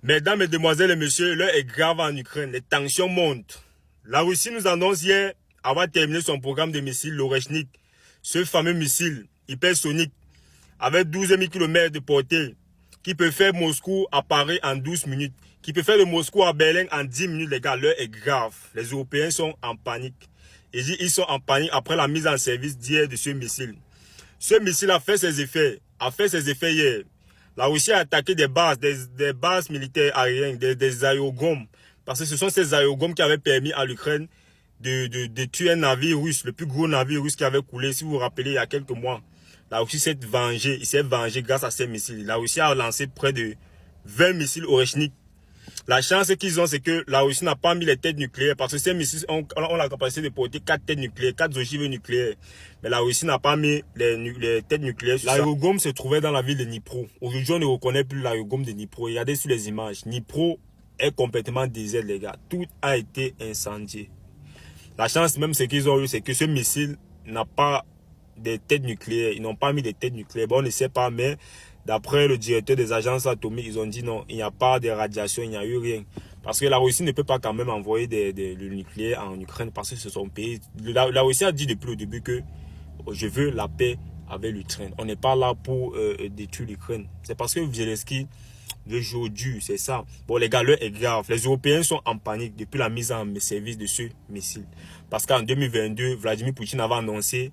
Mesdames, Mesdemoiselles et Messieurs, l'heure est grave en Ukraine. Les tensions montent. La Russie nous annonce hier avoir terminé son programme de missiles Oreshnik. Ce fameux missile hypersonique avec 12 000 km de portée qui peut faire Moscou à Paris en 12 minutes, qui peut faire de Moscou à Berlin en 10 minutes, les gars. L'heure est grave. Les Européens sont en panique. Ils sont en panique après la mise en service d'hier de ce missile. Ce missile a fait ses effets. Hier. La Russie a attaqué des bases militaires aériennes, des aérodromes. Parce que ce sont ces aérodromes qui avaient permis à l'Ukraine de tuer un navire russe, le plus gros navire russe qui avait coulé, si vous vous rappelez, il y a quelques mois. La Russie s'est vengée, grâce à ces missiles. La Russie a lancé près de 20 missiles Oreshnik. La chance qu'ils ont, c'est que la Russie n'a pas mis les têtes nucléaires parce que ces missiles ont la capacité de porter 4 têtes nucléaires, 4 ogives nucléaires. Mais la Russie n'a pas mis les têtes nucléaires. L'aérodrome se trouvait dans la ville de Dnipro. Aujourd'hui, on ne reconnaît plus l'aérodrome de Dnipro. Regardez sur les images. Dnipro est complètement désert, les gars. Tout a été incendié. La chance même, c'est qu'ils ont eu, c'est que ce missile n'a pas des têtes nucléaires. Ils n'ont pas mis des têtes nucléaires. Bon, on ne sait pas, mais d'après le directeur des agences atomiques, ils ont dit non, il n'y a pas de radiation, il n'y a eu rien. Parce que la Russie ne peut pas quand même envoyer le nucléaire en Ukraine parce que c'est son pays. La Russie a dit depuis le début que je veux la paix avec l'Ukraine. On n'est pas là pour détruire l'Ukraine. C'est parce que Zelensky veut jouer dur, c'est ça. Bon, les gars, l'heure est grave. Les Européens sont en panique depuis la mise en service de ce missile. Parce qu'en 2022, Vladimir Poutine avait annoncé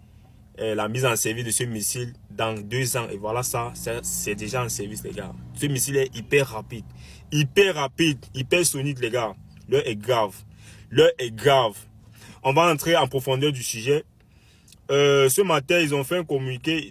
la mise en service de ce missile dans 2 ans. Et voilà, ça c'est déjà en service, les gars. Ce missile est hyper rapide, hyper sonique, les gars. L'heure est grave. L'heure est grave. On va entrer en profondeur du sujet. Ce matin, ils ont fait un communiqué.